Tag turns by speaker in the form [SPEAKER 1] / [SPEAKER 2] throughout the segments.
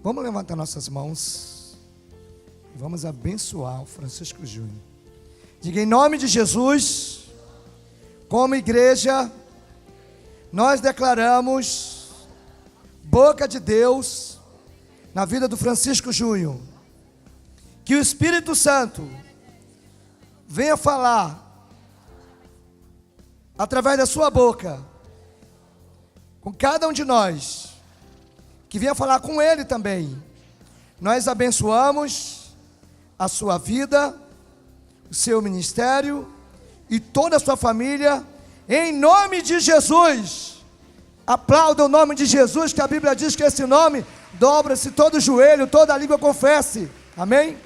[SPEAKER 1] Vamos levantar nossas mãos e vamos abençoar o Francisco Júnior. Diga: em nome de Jesus, como igreja, nós declaramos boca de Deus na vida do Francisco Júnior. Que o Espírito Santo venha falar através da sua boca com cada um de nós, que venha falar com ele também. Nós abençoamos a sua vida, o seu ministério e toda a sua família, em nome de Jesus. Aplauda o nome de Jesus, que a Bíblia diz que esse nome dobra-se todo o joelho, toda a língua confesse. Amém?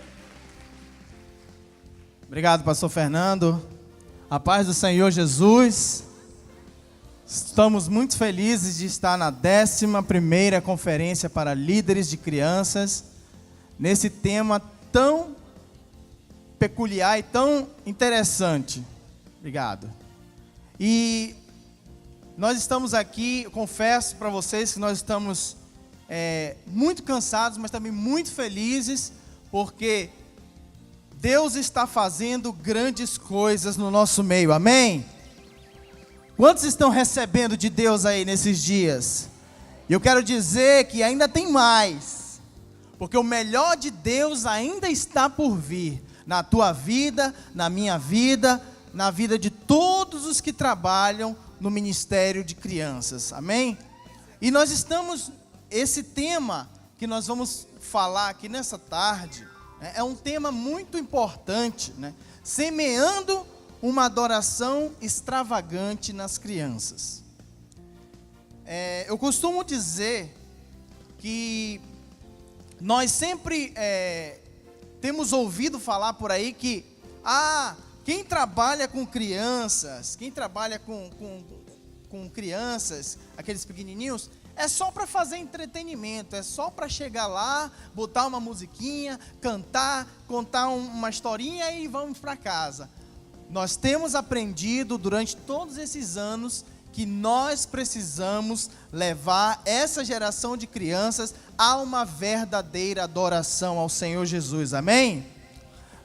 [SPEAKER 2] Obrigado, pastor Fernando. A paz do Senhor Jesus. Estamos muito felizes de estar na 11ª Conferência para Líderes de Crianças, nesse tema tão peculiar e tão interessante. Obrigado. E nós estamos aqui, eu confesso para vocês que nós estamos muito cansados, mas também muito felizes, porque Deus está fazendo grandes coisas no nosso meio, amém? Quantos estão recebendo de Deus aí nesses dias? E eu quero dizer que ainda tem mais, porque o melhor de Deus ainda está por vir, na tua vida, na minha vida, na vida de todos os que trabalham no Ministério de Crianças, amém? E nós estamos, esse tema que nós vamos falar aqui nessa tarde, é um tema muito importante, né? Semeando uma adoração extravagante nas crianças. Eu costumo dizer que nós sempre temos ouvido falar por aí que quem trabalha com crianças, com crianças, aqueles pequenininhos, é só para fazer entretenimento, é só para chegar lá, botar uma musiquinha, cantar, contar uma historinha e vamos para casa. Nós temos aprendido durante todos esses anos que nós precisamos levar essa geração de crianças a uma verdadeira adoração ao Senhor Jesus, amém?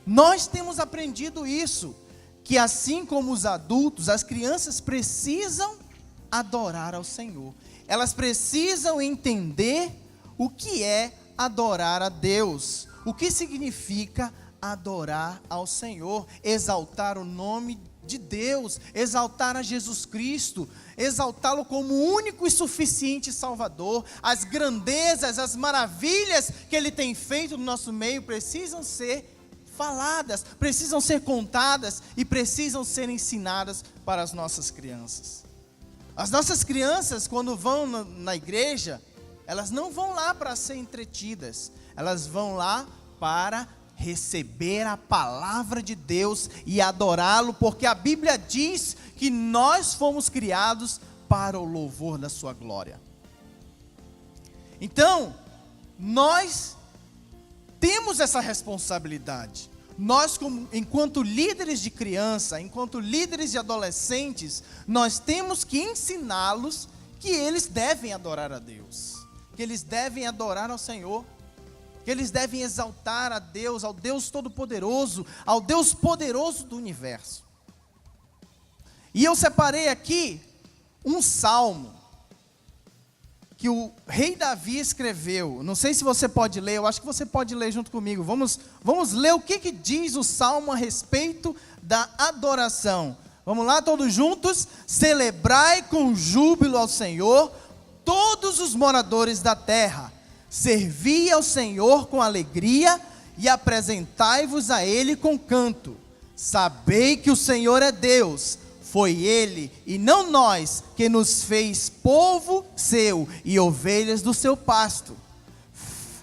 [SPEAKER 2] Nós temos aprendido isso, que assim como os adultos, as crianças precisam adorar ao Senhor. Elas precisam entender o que é adorar a Deus, o que significa adorar ao Senhor, exaltar o nome de Deus, exaltar a Jesus Cristo, exaltá-lo como único e suficiente Salvador. As grandezas, as maravilhas que Ele tem feito no nosso meio precisam ser faladas, precisam ser contadas e precisam ser ensinadas para as nossas crianças. As nossas crianças, quando vão na igreja, elas não vão lá para ser entretidas, elas vão lá para receber a palavra de Deus e adorá-lo, porque a Bíblia diz que nós fomos criados para o louvor da sua glória. Então, nós temos essa responsabilidade. Nós, enquanto líderes de criança, enquanto líderes de adolescentes, nós temos que ensiná-los que eles devem adorar a Deus, que eles devem adorar ao Senhor, que eles devem exaltar a Deus, ao Deus Todo-Poderoso, ao Deus poderoso do universo. E eu separei aqui um salmo que o rei Davi escreveu. Não sei se você pode ler, eu acho que você pode ler junto comigo. Vamos ler o que diz o salmo a respeito da adoração. Vamos lá, todos juntos? Celebrai com júbilo ao Senhor, todos os moradores da terra. Servi ao Senhor com alegria e apresentai-vos a Ele com canto. Sabei que o Senhor é Deus, foi Ele e não nós que nos fez povo seu e ovelhas do seu pasto.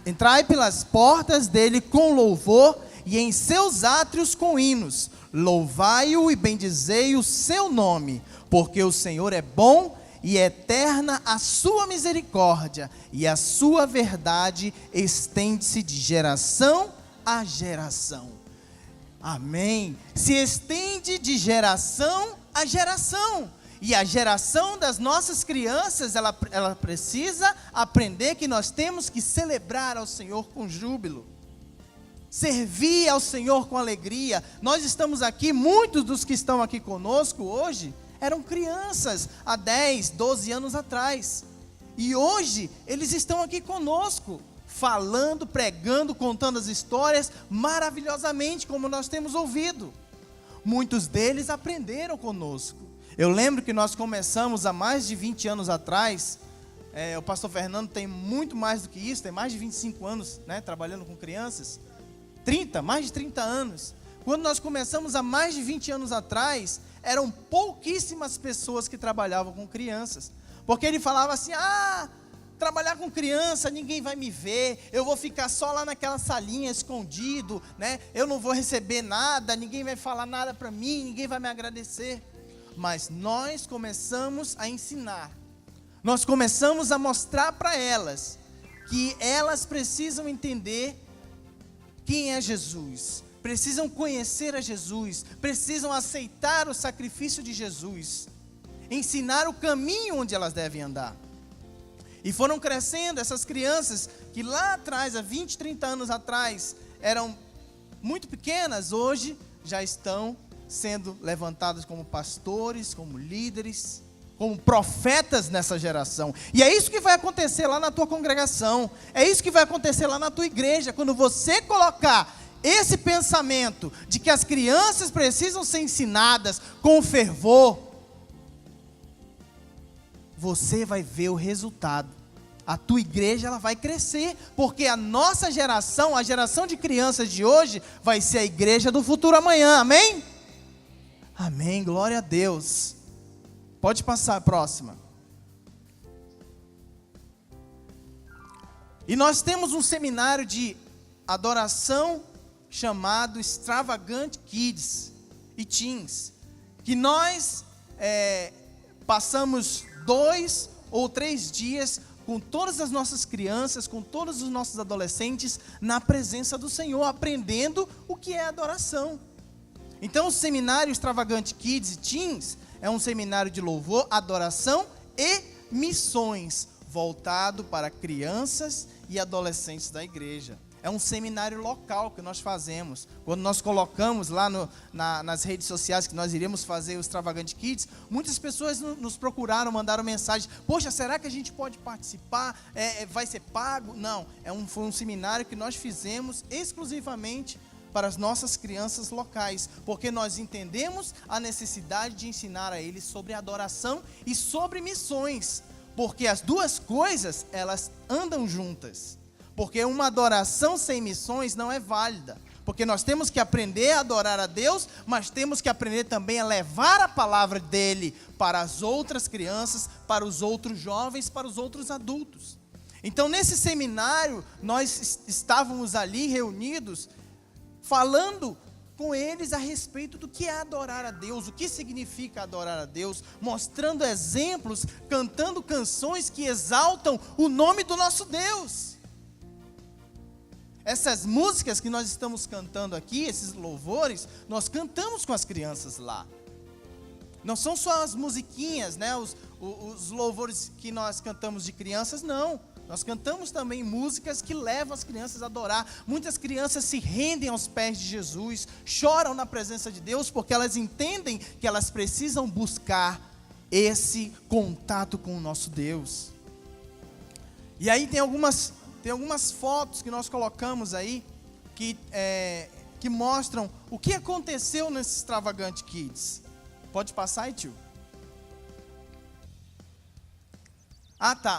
[SPEAKER 2] Entrai pelas portas dele com louvor e em seus átrios com hinos. Louvai-o e bendizei o seu nome, porque o Senhor é bom e eterna a sua misericórdia, e a sua verdade estende-se de geração a geração. Amém. Se estende de geração a geração. E a geração das nossas crianças, ela precisa aprender que nós temos que celebrar ao Senhor com júbilo. Servir ao Senhor com alegria. Nós estamos aqui, muitos dos que estão aqui conosco hoje, eram crianças há 10, 12 anos atrás. E hoje, eles estão aqui conosco, falando, pregando, contando as histórias, maravilhosamente, como nós temos ouvido. Muitos deles aprenderam conosco. Eu lembro que nós começamos há mais de 20 anos atrás, o pastor Fernando tem muito mais do que isso, tem mais de 25 anos, né, trabalhando com crianças, mais de 30 anos. Quando nós começamos há mais de 20 anos atrás, eram pouquíssimas pessoas que trabalhavam com crianças, porque ele falava assim, trabalhar com criança, ninguém vai me ver, eu vou ficar só lá naquela salinha escondido, né? Eu não vou receber nada, ninguém vai falar nada para mim, ninguém vai me agradecer. Mas nós começamos a ensinar, nós começamos a mostrar para elas, que elas precisam entender quem é Jesus, precisam conhecer a Jesus, precisam aceitar o sacrifício de Jesus, ensinar o caminho onde elas devem andar. E foram crescendo essas crianças que lá atrás, há 20, 30 anos atrás, eram muito pequenas, hoje já estão sendo levantadas como pastores, como líderes, como profetas nessa geração. E é isso que vai acontecer lá na tua congregação, é isso que vai acontecer lá na tua igreja, quando você colocar esse pensamento de que as crianças precisam ser ensinadas com fervor, você vai ver o resultado. A tua igreja, ela vai crescer, porque a nossa geração, a geração de crianças de hoje, vai ser a igreja do futuro amanhã, amém? Amém, glória a Deus. Pode passar a próxima. E nós temos um seminário de adoração chamado Extravagant Kids e Teens, que nós passamos 2 ou 3 dias com todas as nossas crianças, com todos os nossos adolescentes, na presença do Senhor, aprendendo o que é adoração. Então o seminário Extravagant Kids e Teens é um seminário de louvor, adoração e missões, voltado para crianças e adolescentes da igreja. É um seminário local que nós fazemos. Quando nós colocamos lá nas redes sociais que nós iríamos fazer o Extravagant Kids, muitas pessoas nos procuraram, mandaram mensagem: poxa, será que a gente pode participar? Vai ser pago? Não, foi um seminário que nós fizemos exclusivamente para as nossas crianças locais, porque nós entendemos a necessidade de ensinar a eles sobre adoração e sobre missões, porque as duas coisas, elas andam juntas. Porque uma adoração sem missões não é válida. Porque nós temos que aprender a adorar a Deus, mas temos que aprender também a levar a palavra dele para as outras crianças, para os outros jovens, para os outros adultos. Então, nesse seminário, nós estávamos ali reunidos, falando com eles a respeito do que é adorar a Deus, o que significa adorar a Deus, mostrando exemplos, cantando canções que exaltam o nome do nosso Deus. Essas músicas que nós estamos cantando aqui, esses louvores, nós cantamos com as crianças lá. Não são só as musiquinhas, né? Os louvores que nós cantamos de crianças, não. Nós cantamos também músicas que levam as crianças a adorar. Muitas crianças se rendem aos pés de Jesus, choram na presença de Deus, porque elas entendem que elas precisam buscar esse contato com o nosso Deus. E aí tem algumas fotos que nós colocamos aí, que mostram o que aconteceu nesse Extravagant Kids. Pode passar aí, tio?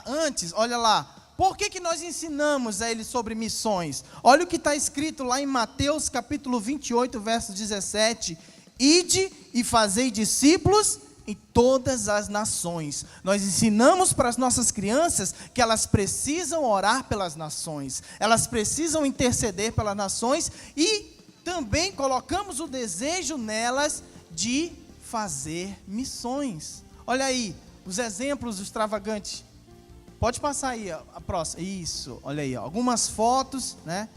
[SPEAKER 2] Antes, olha lá. Por que nós ensinamos a eles sobre missões? Olha o que está escrito lá em Mateus capítulo 28, verso 17. Ide e fazei discípulos em todas as nações. Nós ensinamos para as nossas crianças que elas precisam orar pelas nações, elas precisam interceder pelas nações, e também colocamos o desejo nelas de fazer missões. Olha aí, os exemplos do Extravagante. Pode passar aí a próxima. Isso, olha aí, algumas fotos, né,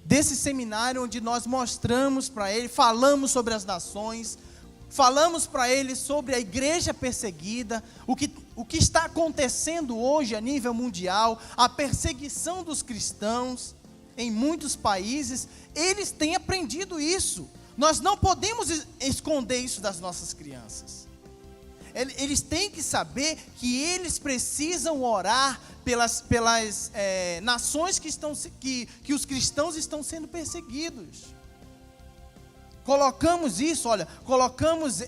[SPEAKER 2] desse seminário onde nós mostramos para ele, falamos sobre as nações, falamos para eles sobre a igreja perseguida, o que está acontecendo hoje a nível mundial, a perseguição dos cristãos em muitos países. Eles têm aprendido isso. Nós não podemos esconder isso das nossas crianças. Eles têm que saber que eles precisam orar pelas nações que os cristãos estão sendo perseguidos. Colocamos isso, colocamos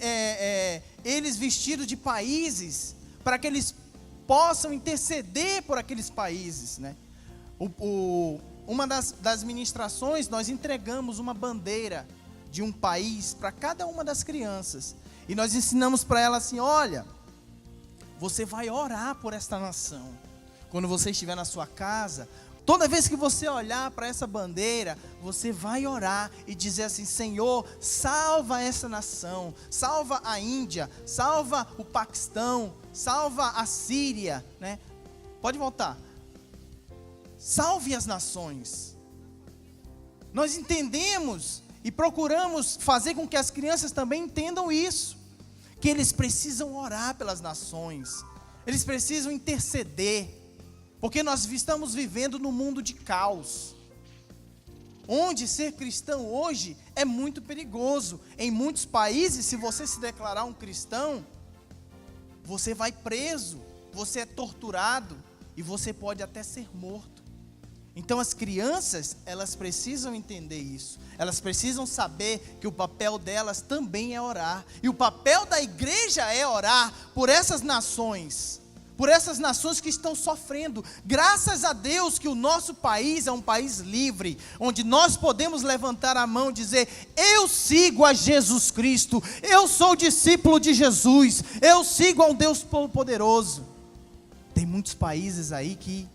[SPEAKER 2] eles vestidos de países, para que eles possam interceder por aqueles países, né? Uma das ministrações, nós entregamos uma bandeira de um país para cada uma das crianças, e nós ensinamos para elas assim: olha, você vai orar por esta nação, quando você estiver na sua casa, toda vez que você olhar para essa bandeira, você vai orar e dizer assim: Senhor, salva essa nação, salva a Índia, salva o Paquistão, salva a Síria, né? Pode voltar. Salve as nações. Nós entendemos e procuramos fazer com que as crianças também entendam isso, que eles precisam orar pelas nações, eles precisam interceder, porque nós estamos vivendo num mundo de caos, onde ser cristão hoje é muito perigoso. Em muitos países, se você se declarar um cristão, você vai preso, você é torturado e você pode até ser morto. Então as crianças, elas precisam entender isso. Elas precisam saber que o papel delas também é orar. E o papel da igreja é orar por essas nações que estão sofrendo. Graças a Deus que o nosso país é um país livre, onde nós podemos levantar a mão e dizer: eu sigo a Jesus Cristo, eu sou discípulo de Jesus, eu sigo a um Deus Todo-Poderoso. Tem muitos países aí que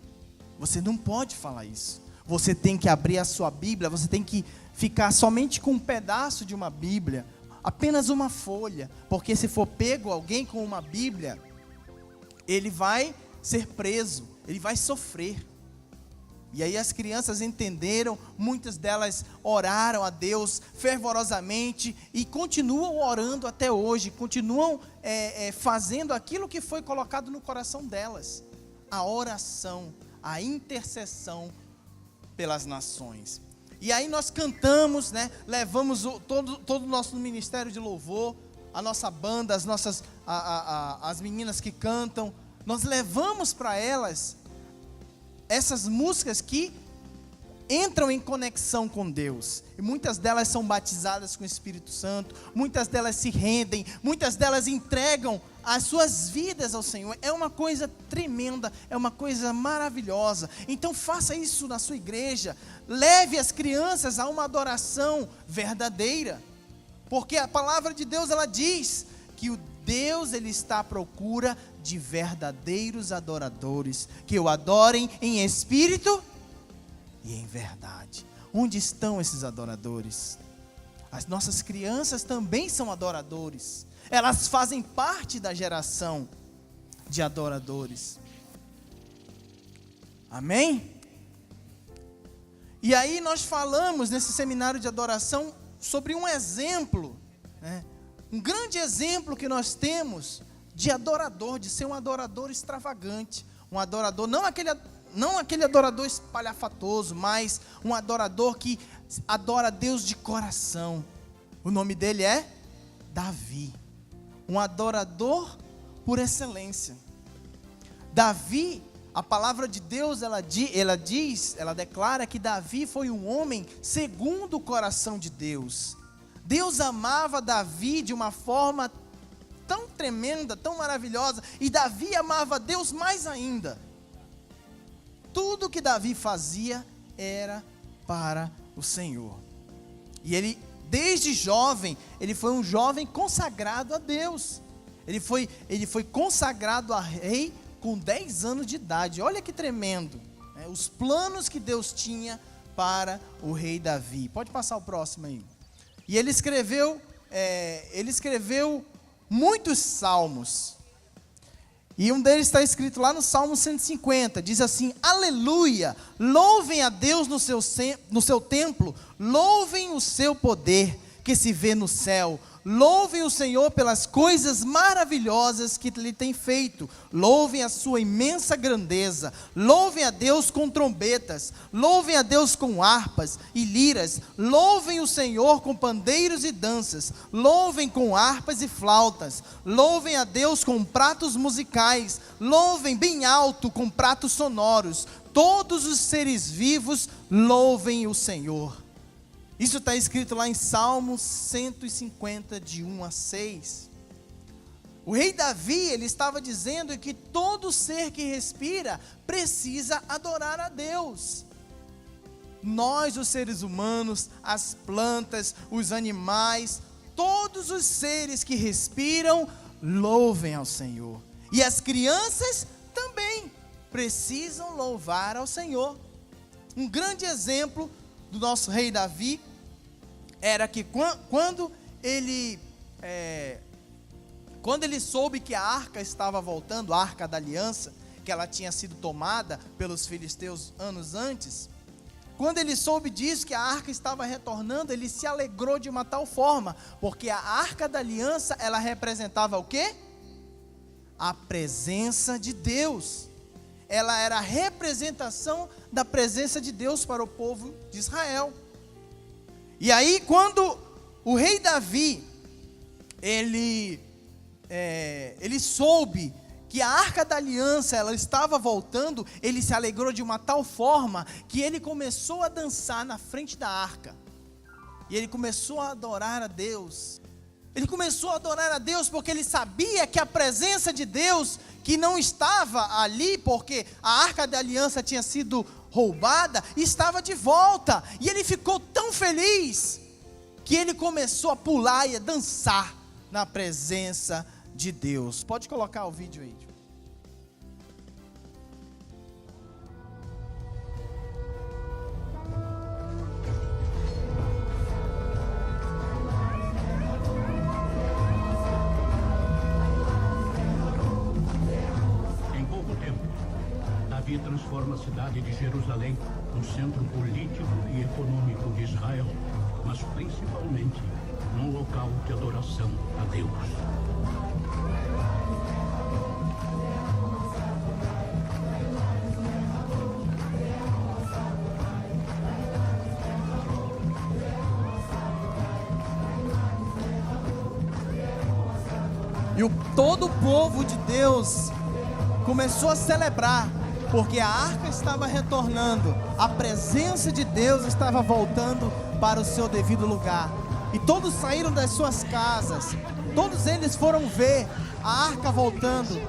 [SPEAKER 2] você não pode falar isso. Você tem que abrir a sua Bíblia, você tem que ficar somente com um pedaço de uma Bíblia, apenas uma folha, porque se for pego alguém com uma Bíblia, ele vai ser preso, ele vai sofrer. E aí as crianças entenderam, muitas delas oraram a Deus fervorosamente e continuam orando até hoje, continuam fazendo aquilo que foi colocado no coração delas: a oração, a intercessão pelas nações. E aí nós cantamos, né? Levamos todo o nosso ministério de louvor, a nossa banda, as meninas que cantam, nós levamos para elas essas músicas que entram em conexão com Deus, e muitas delas são batizadas com o Espírito Santo, muitas delas se rendem, muitas delas entregam as suas vidas ao Senhor. É uma coisa tremenda, é uma coisa maravilhosa. Então faça isso na sua igreja, leve as crianças a uma adoração verdadeira, porque a palavra de Deus, ela diz que o Deus, ele está à procura de verdadeiros adoradores, que o adorem em espírito e em verdade. Onde estão esses adoradores? As nossas crianças também são adoradores. Elas fazem parte da geração de adoradores. Amém? E aí nós falamos nesse seminário de adoração sobre um exemplo, né? Um grande exemplo que nós temos de adorador, de ser um adorador extravagante, um adorador, não aquele adorador espalhafatoso, mas um adorador que adora a Deus de coração. O nome dele é Davi, um adorador por excelência. Davi, a palavra de Deus, ela declara que Davi foi um homem segundo o coração de Deus. Deus amava Davi de uma forma tão tremenda, tão maravilhosa, e Davi amava Deus mais ainda. Tudo que Davi fazia era para o Senhor. E ele, desde jovem, ele foi um jovem consagrado a Deus. Ele foi consagrado a rei com 10 anos de idade. Olha que tremendo, né? Os planos que Deus tinha para o rei Davi. Pode passar o próximo aí. E ele escreveu muitos salmos. E um deles está escrito lá no Salmo 150, diz assim: aleluia, louvem a Deus no seu templo, louvem o seu poder, que se vê no céu. Louvem o Senhor pelas coisas maravilhosas que Ele tem feito. Louvem a sua imensa grandeza. Louvem a Deus com trombetas. Louvem a Deus com harpas e liras. Louvem o Senhor com pandeiros e danças. Louvem com harpas e flautas. Louvem a Deus com pratos musicais. Louvem bem alto com pratos sonoros. Todos os seres vivos louvem o Senhor. Isso está escrito lá em Salmos 150, de 1 a 6. O rei Davi, ele estava dizendo que todo ser que respira precisa adorar a Deus. Nós, os seres humanos, as plantas, os animais, todos os seres que respiram, louvem ao Senhor. E as crianças também precisam louvar ao Senhor. Um grande exemplo do nosso rei Davi era que quando ele soube que a arca estava voltando, a arca da aliança, que ela tinha sido tomada pelos filisteus anos antes, quando ele soube disso, que a arca estava retornando, ele se alegrou de uma tal forma, porque a arca da aliança, ela representava o quê? A presença de Deus. Ela era a representação da presença de Deus para o povo de Israel. E aí, quando o rei Davi, ele soube que a arca da aliança, ela estava voltando, ele se alegrou de uma tal forma, que ele começou a dançar na frente da arca. E ele começou a adorar a Deus. Ele começou a adorar a Deus porque ele sabia que a presença de Deus, que não estava ali porque a arca da aliança tinha sido roubada, estava de volta. E ele ficou tão feliz que ele começou a pular e a dançar na presença de Deus. Pode colocar o vídeo aí.
[SPEAKER 3] Davi transforma a cidade de Jerusalém num centro político e econômico de Israel, mas principalmente num local de adoração a Deus.
[SPEAKER 2] E todo o povo de Deus começou a celebrar, porque a arca estava retornando, a presença de Deus estava voltando para o seu devido lugar. E todos saíram das suas casas, todos eles foram ver a arca voltando,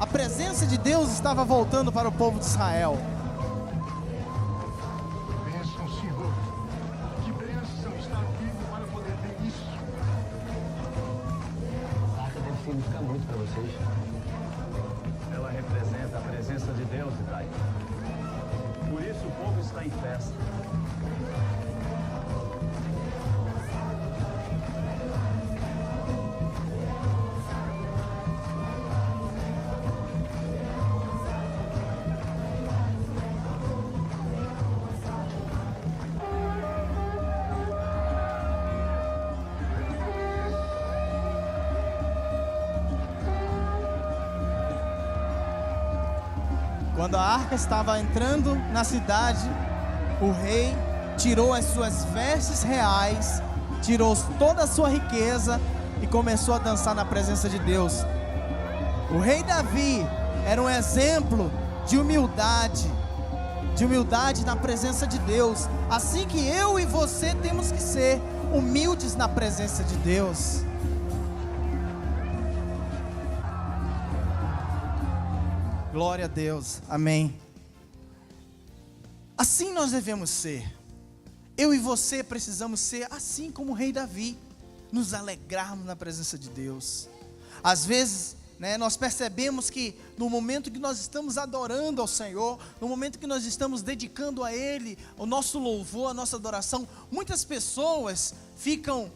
[SPEAKER 2] a presença de Deus estava voltando para o povo de Israel.
[SPEAKER 4] Bênção, Senhor, que bênção estar vivo para poder ver isso.
[SPEAKER 5] A arca deve significar muito para vocês.
[SPEAKER 6] Ela representa a presença de Deus, Itai. Por isso o povo está em festa.
[SPEAKER 2] Quando a arca estava entrando na cidade, o rei tirou as suas vestes reais, tirou toda a sua riqueza e começou a dançar na presença de Deus. O rei Davi era um exemplo de humildade na presença de Deus. Assim que eu e você temos que ser humildes na presença de Deus. Glória a Deus, amém. Assim nós devemos ser. Eu e você precisamos ser assim como o rei Davi, nos alegrarmos na presença de Deus. Às vezes, nós percebemos que no momento que nós estamos adorando ao Senhor, no momento que nós estamos dedicando a Ele o nosso louvor, a nossa adoração, muitas pessoas ficam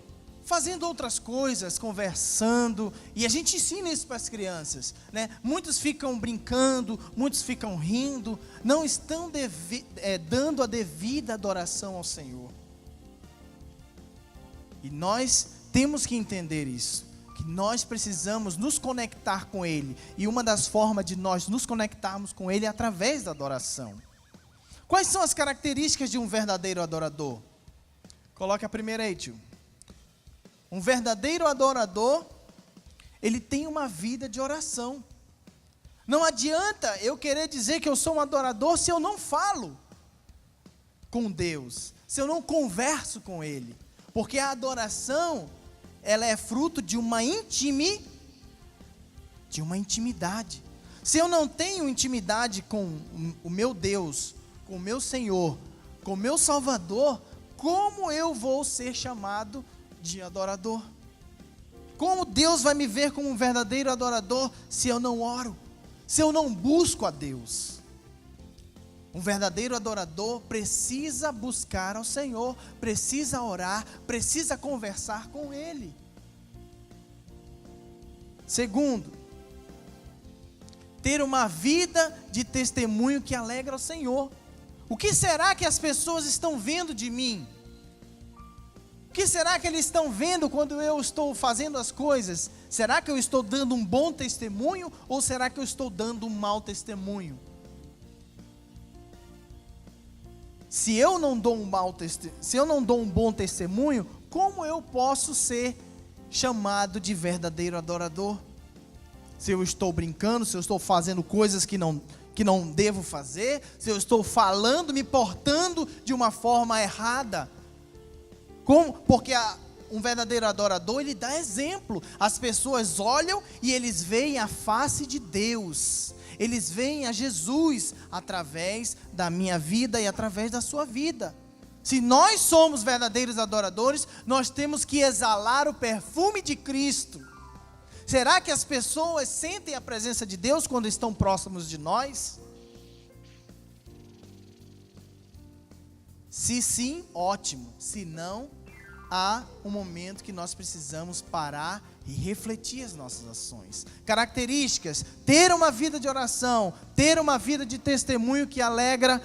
[SPEAKER 2] fazendo outras coisas, conversando, e a gente ensina isso para as crianças, Muitos ficam brincando, muitos ficam rindo, não estão dando a devida adoração ao Senhor. E nós temos que entender isso, que nós precisamos nos conectar com Ele. E uma das formas de nós nos conectarmos com Ele é através da adoração. Quais são as características de um verdadeiro adorador? Coloque a primeira aí, tio. Um verdadeiro adorador, ele tem uma vida de oração. Não adianta eu querer dizer que eu sou um adorador se eu não falo com Deus, se eu não converso com Ele. Porque a adoração, ela é fruto de uma intimidade. Se eu não tenho intimidade com o meu Deus, com o meu Senhor, com o meu Salvador, como eu vou ser chamado de adorador? Como Deus vai me ver como um verdadeiro adorador se eu não oro? Se eu não busco a Deus? Um verdadeiro adorador precisa buscar ao Senhor, precisa orar, precisa conversar com Ele. Segundo, ter uma vida de testemunho que alegra o Senhor. O que será que as pessoas estão vendo de mim? O que será que eles estão vendo quando eu estou fazendo as coisas? Será que eu estou dando um bom testemunho ou será que eu estou dando um mau testemunho? Se eu não dou um bom testemunho, como eu posso ser chamado de verdadeiro adorador? Se eu estou brincando, se eu estou fazendo coisas que não devo fazer, se eu estou falando, me portando de uma forma errada. Porque um verdadeiro adorador, ele dá exemplo. As pessoas olham e eles veem a face de Deus. Eles veem a Jesus através da minha vida e através da sua vida. Se nós somos verdadeiros adoradores, nós temos que exalar o perfume de Cristo. Será que as pessoas sentem a presença de Deus quando estão próximos de nós? Se sim, ótimo. Se não, há um momento que nós precisamos parar e refletir as nossas ações. Características: ter uma vida de oração, ter uma vida de testemunho que alegra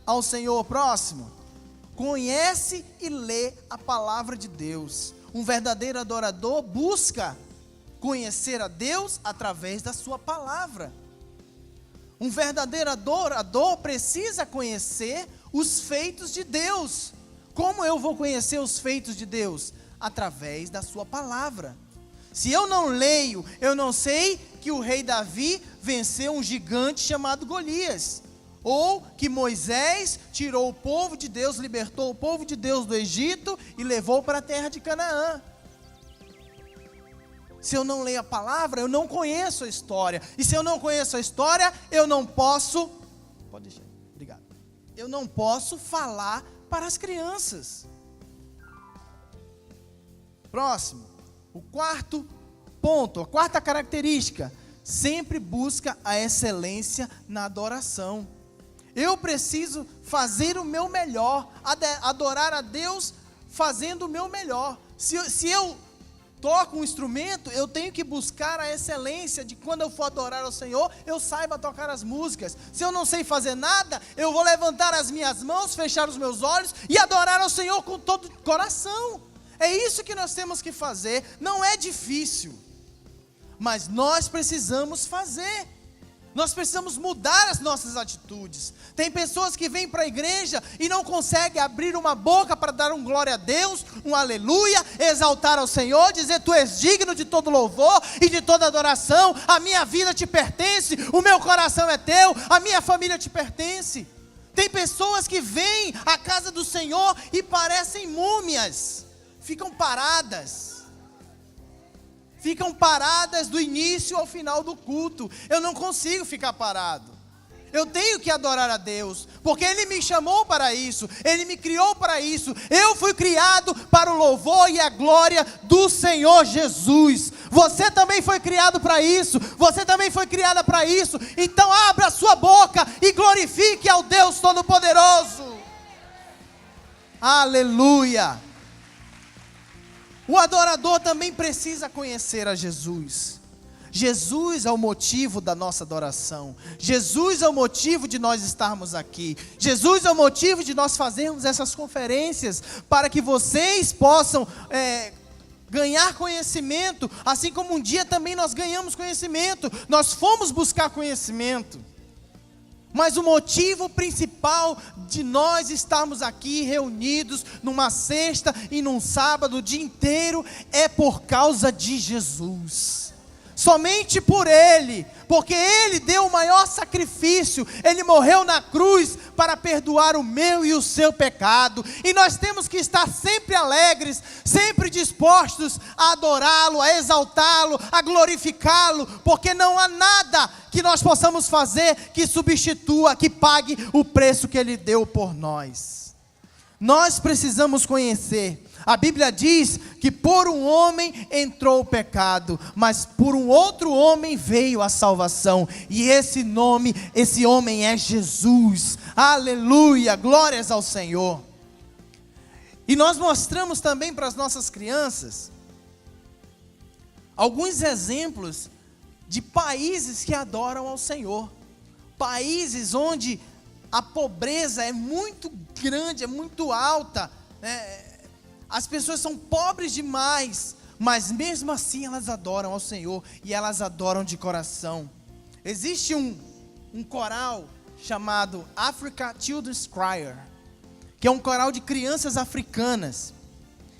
[SPEAKER 2] ao Senhor. Próximo, conhece e lê a palavra de Deus. Um verdadeiro adorador busca conhecer a Deus através da sua palavra. Um verdadeiro adorador precisa conhecer os feitos de Deus. Como eu vou conhecer os feitos de Deus? Através da sua palavra. Se eu não leio, eu não sei que o rei Davi venceu um gigante chamado Golias. Ou que Moisés tirou o povo de Deus, libertou o povo de Deus do Egito e levou para a terra de Canaã. Se eu não leio a palavra, eu não conheço a história. E se eu não conheço a história, eu não posso... Pode deixar, obrigado. Eu não posso falar para as crianças. Próximo, o quarto ponto, a quarta característica: sempre busca a excelência na adoração. Eu preciso fazer o meu melhor, adorar a Deus fazendo o meu melhor. Se eu toco um instrumento, eu tenho que buscar a excelência de quando eu for adorar ao Senhor, eu saiba tocar as músicas. Se eu não sei fazer nada, eu vou levantar as minhas mãos, fechar os meus olhos e adorar ao Senhor com todo o coração. É isso que nós temos que fazer. Não é difícil, mas nós precisamos fazer. Nós precisamos mudar as nossas atitudes. Tem pessoas que vêm para a igreja e não conseguem abrir uma boca para dar um glória a Deus, um aleluia, exaltar ao Senhor, dizer: tu és digno de todo louvor e de toda adoração, a minha vida te pertence, o meu coração é teu, a minha família te pertence. Tem pessoas que vêm à casa do Senhor e parecem múmias, ficam paradas do início ao final do culto. Eu não consigo ficar parado. Eu tenho que adorar a Deus, porque Ele me chamou para isso, Ele me criou para isso. Eu fui criado para o louvor e a glória do Senhor Jesus. Você também foi criado para isso, você também foi criada para isso. Então abra a sua boca e glorifique ao Deus Todo-Poderoso. Aleluia. O adorador também precisa conhecer a Jesus. Jesus é o motivo da nossa adoração. Jesus é o motivo de nós estarmos aqui. Jesus é o motivo de nós fazermos essas conferências, para que vocês possam ganhar conhecimento, assim como um dia também nós ganhamos conhecimento. Nós fomos buscar conhecimento. Mas o motivo principal de nós estarmos aqui reunidos numa sexta e num sábado o dia inteiro é por causa de Jesus. Somente por Ele, porque Ele deu o maior sacrifício, Ele morreu na cruz para perdoar o meu e o seu pecado, e nós temos que estar sempre alegres, sempre dispostos a adorá-lo, a exaltá-lo, a glorificá-lo, porque não há nada que nós possamos fazer que substitua, que pague o preço que Ele deu por nós. Nós precisamos conhecer. A Bíblia diz que por um homem entrou o pecado, mas por um outro homem veio a salvação, e esse homem é Jesus. Aleluia, glórias ao Senhor. E nós mostramos também para as nossas crianças alguns exemplos de países que adoram ao Senhor, países onde a pobreza é muito grande, é muito alta, as pessoas são pobres demais, mas mesmo assim elas adoram ao Senhor, e elas adoram de coração. Existe um coral chamado Africa Children's Choir, que é um coral de crianças africanas,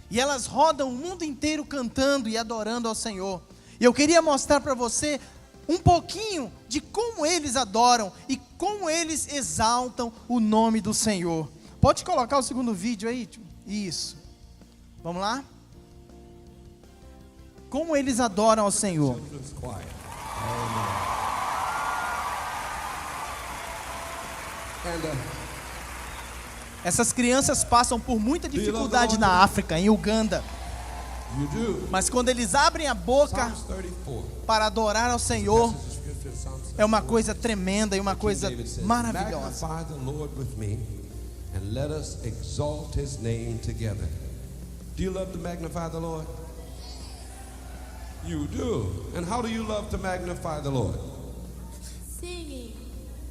[SPEAKER 2] e elas rodam o mundo inteiro cantando e adorando ao Senhor. E eu queria mostrar para você um pouquinho de como eles adoram e como eles exaltam o nome do Senhor. Pode colocar o segundo vídeo aí? Isso. Vamos lá? Como eles adoram ao Senhor. Essas crianças passam por muita dificuldade na África, em Uganda. Mas quando eles abrem a boca para adorar ao Senhor, é uma coisa tremenda e uma coisa maravilhosa.
[SPEAKER 7] And let us exalt His name together. Do you love to magnify the Lord? You do. And how do you love to magnify the Lord?
[SPEAKER 8] Singing.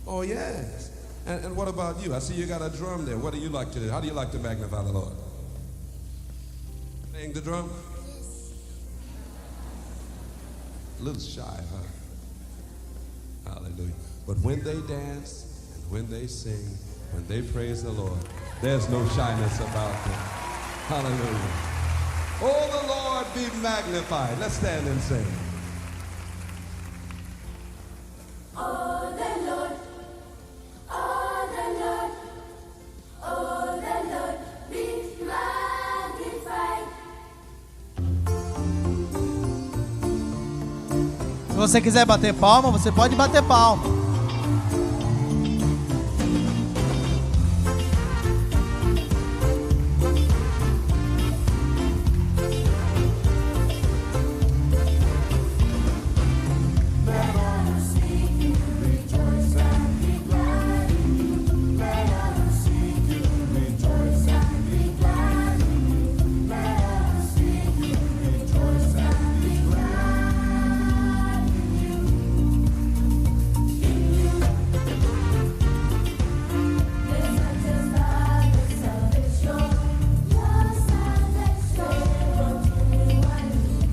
[SPEAKER 7] Oh, yes. And what about you? I see you got a drum there. What do you like to do? How do you like to magnify the Lord? Playing the drum? A little shy, huh? Hallelujah. But when they dance and when they sing, when they praise the Lord, there's no shyness about them. Hallelujah. Oh, the Lord be magnified. Let's stand and sing.
[SPEAKER 8] Oh, the Lord. Oh, the Lord. Oh, the Lord be magnified.
[SPEAKER 2] Se você quiser bater palma, você pode bater palma.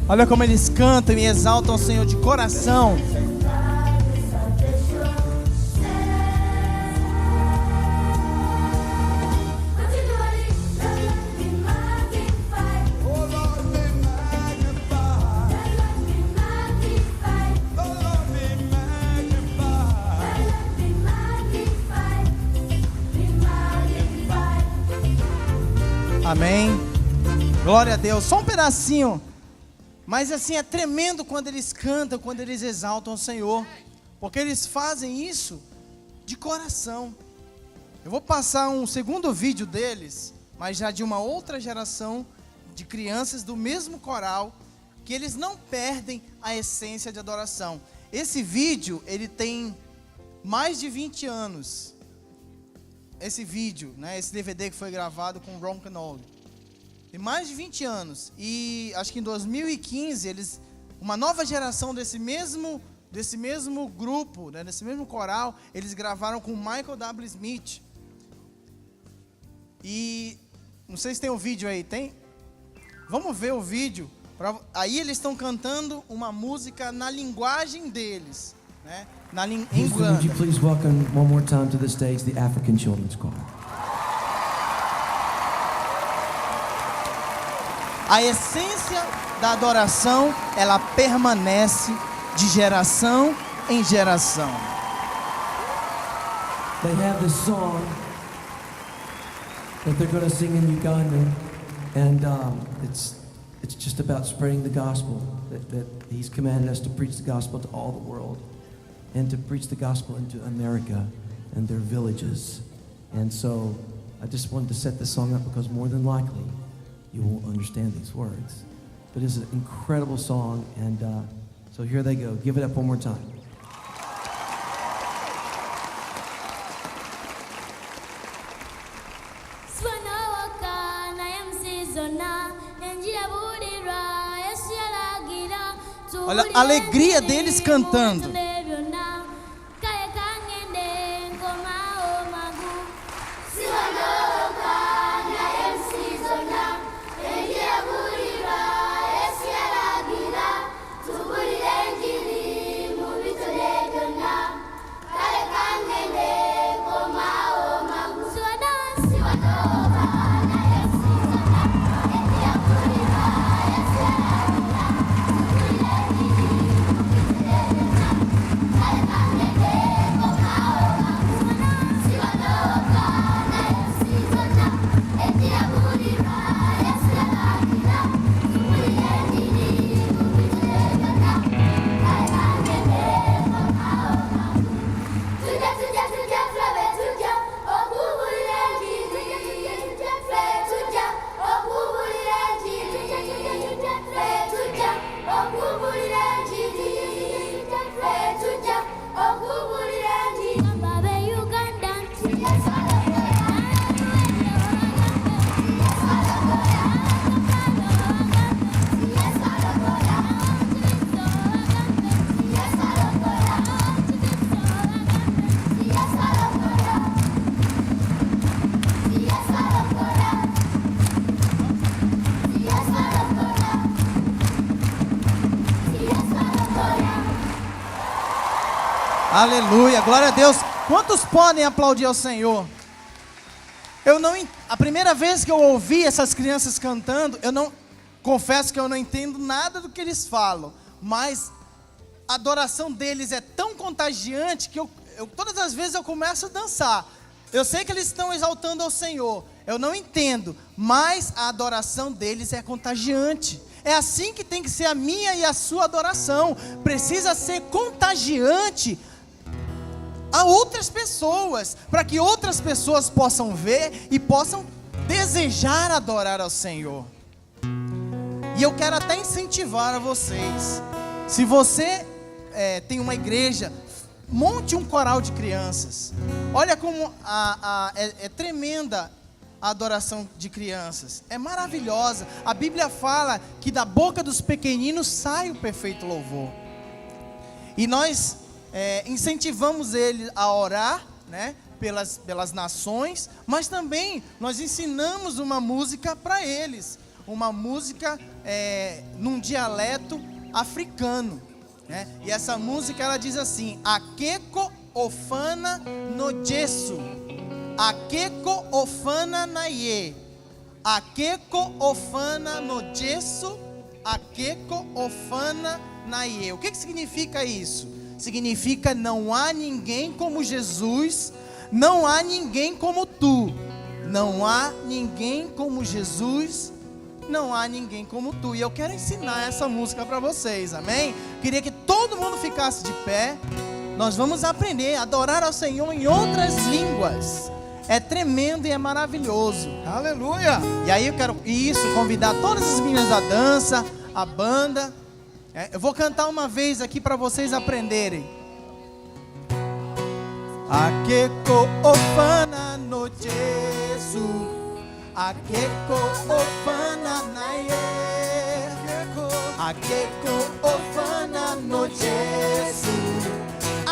[SPEAKER 2] Olha como eles cantam e exaltam o Senhor de coração. Amém. Glória a Deus. Só um pedacinho. Mas assim, é tremendo quando eles cantam, quando eles exaltam o Senhor, porque eles fazem isso de coração. Eu vou passar um segundo vídeo deles, mas já de uma outra geração de crianças do mesmo coral, que eles não perdem a essência de adoração. Esse vídeo, ele tem mais de 20 anos. Esse vídeo, né, esse DVD que foi gravado com Ron Canole. Tem mais de 20 anos, e acho que em 2015 eles uma nova geração desse mesmo grupo, né, desse mesmo coral, eles gravaram com Michael W. Smith. E não sei se tem um vídeo aí, tem? Vamos ver o vídeo. Aí eles estão cantando uma música na linguagem deles, né? Em
[SPEAKER 9] Houston, would you please welcome one more time to the stage the African Children's Choir?
[SPEAKER 2] A essência da adoração, ela permanece de geração em geração.
[SPEAKER 9] They have this song that they're going to sing in Uganda, and it's just about spreading the gospel. That He's commanded us to preach the gospel to all the world, and to preach the gospel into America and their villages. And so, I just wanted to set this song up because more than likely, you won't understand these words. But it's an incredible song, and so here they go. Give it up one more time.
[SPEAKER 2] Olha a alegria deles cantando. Aleluia, glória a Deus. Quantos podem aplaudir ao Senhor? A primeira vez que eu ouvi essas crianças cantando, confesso que eu não entendo nada do que eles falam, mas a adoração deles é tão contagiante que todas as vezes eu começo a dançar. Eu sei que eles estão exaltando ao Senhor, eu não entendo, mas a adoração deles é contagiante. É assim que tem que ser a minha e a sua adoração. Precisa ser contagiante a outras pessoas, para que outras pessoas possam ver e possam desejar adorar ao Senhor. E eu quero até incentivar a vocês, se você tem uma igreja, monte um coral de crianças. Olha como é tremenda a adoração de crianças, é maravilhosa. A Bíblia fala que da boca dos pequeninos sai o perfeito louvor. E nós incentivamos eles a orar, né, pelas nações, mas também nós ensinamos uma música para eles, uma música num dialeto africano, né? E essa música ela diz assim: Akeko ofana no Jesu, Akeko ofana na ye, Akeko ofana no Jesu, Akeko ofana na ye. O que significa isso? Significa não há ninguém como Jesus, não há ninguém como tu, não há ninguém como Jesus, não há ninguém como tu. E eu quero ensinar essa música para vocês, amém? Queria que todo mundo ficasse de pé. Nós vamos aprender a adorar ao Senhor em outras línguas. É tremendo e é maravilhoso.
[SPEAKER 1] Aleluia!
[SPEAKER 2] E aí eu quero convidar todas as meninas da dança, a banda. Eu vou cantar uma vez aqui para vocês aprenderem. Akeko ofana no Jesu, Akeko ofana na ye, Akeko ofana no Jesu.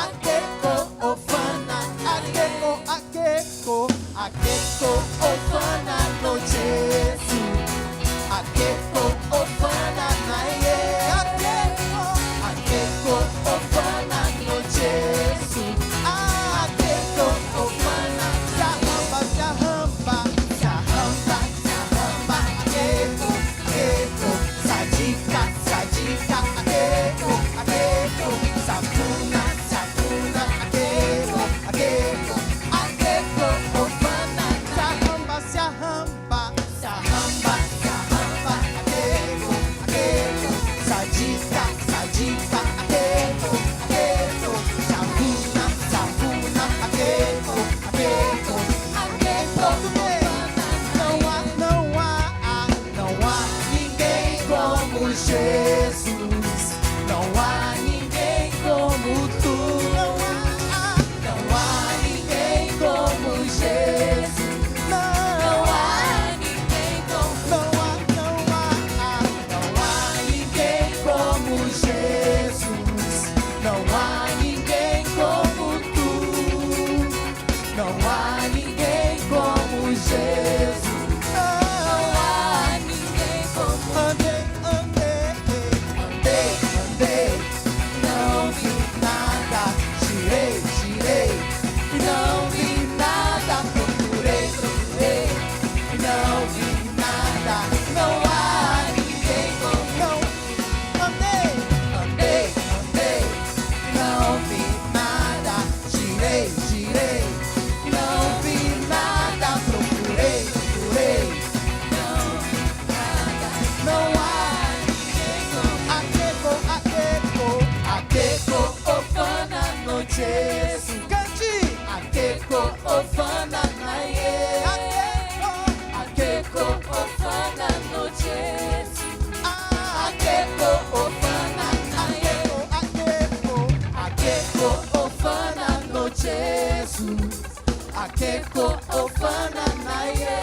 [SPEAKER 2] Akeko ofana, akeko, akeko, akeko ofana no Jesu. Akeko ofana na ye. Akeko, akeko ofana no Jesu. Akeko ofana, jahamba, jahamba, jahamba, jahamba. Akeko, akeko, sajika, sajika. Akeko, akeko, sakuna, sakuna. Akeko, akeko, akeko ofana, jahamba, jahamba, jahamba, jahamba. Akeko, akeko, sajika, sajika. Akeko, akeko, sakuna, sakuna. Akeko, akeko, akeko. Não há ninguém como Jesus. Não há ninguém como tu. Não há ninguém como Jesus. Não há ninguém como. Não há ninguém como Jesus. Não há ninguém como tu. Não há ninguém como Jesus. Não há ninguém como. Andei, andei, andei, andei, não vi nada. Girei, girei, e não vi nada. Procurei, procurei, e não vi nada. Não há ninguém como. Não, andei, andei, andei, não vi nada. Girei, girei, e não vi nada. Procurei, procurei, não vi nada. Não há ninguém como. Akeko, akeko, akeko ofana no Jesu. Cante, akeko ofana na ye. Akeko, akeko ofana no Jesu. Akeko ofana na ye. Akeko, akeko ofana no Jesu. Akeko ofana na ye.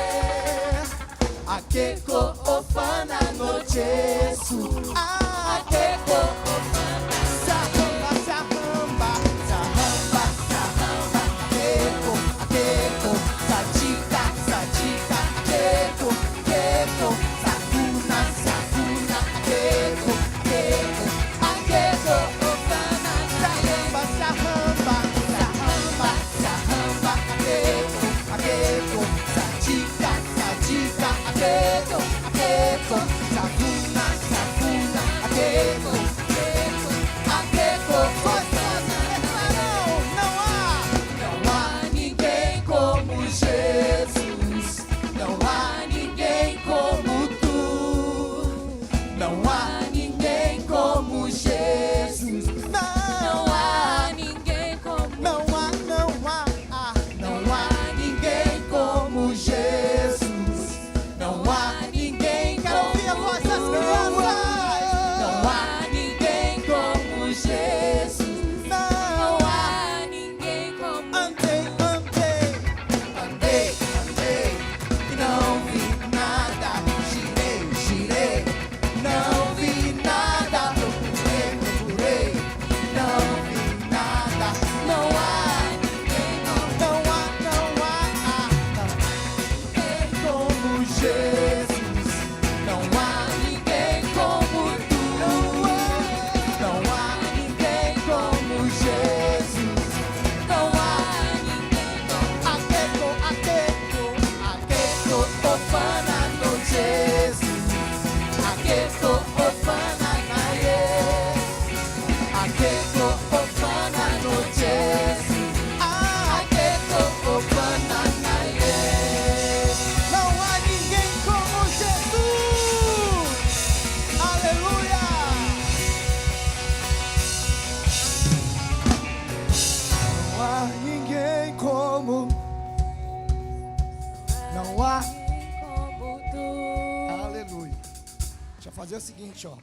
[SPEAKER 2] Akeko ofana no Jesu. Akeko ofana. Zahamba, zahamba, zahamba, zahamba. Akeko, akeko, sajika, sajika. Akeko, akeko, sakuna, sakuna. Akeko, akeko, akeko ofana. Zahamba, zahamba, zahamba, zahamba. Akeko, akeko, sajika, sajika. Akeko, akeko, sakuna, sakuna. Akeko, akeko, akeko. Não há ninguém como Jesus. Não há ninguém como tu. Não há ninguém como Jesus. Não há ninguém como. Não há ninguém como Jesus. Não há ninguém. Quero ouvir a voz das crianças. Não há ninguém como Jesus. Não há ninguém como. Andei, andei, andei, andei, e não vi nada. Girei, girei, não vi nada. Procurei, procurei, não vi nada. Não há ninguém como. Não há ninguém como Jesus. Não há ninguém como tu. Não há ninguém como Jesus. Não há ninguém como. Akeko, akeko, akeko ofana no Jesus. Akeko ofana na ye. Akeko ofana no Jesus. Akeko ofana na ye. Não há ninguém como Jesus. Aleluia. Não há ninguém como. Não há. Aleluia. Deixa eu fazer o seguinte, ó.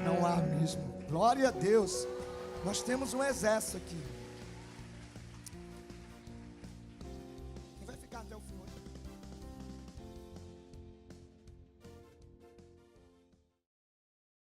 [SPEAKER 2] Não há mesmo. Glória a Deus. Nós temos um exército aqui.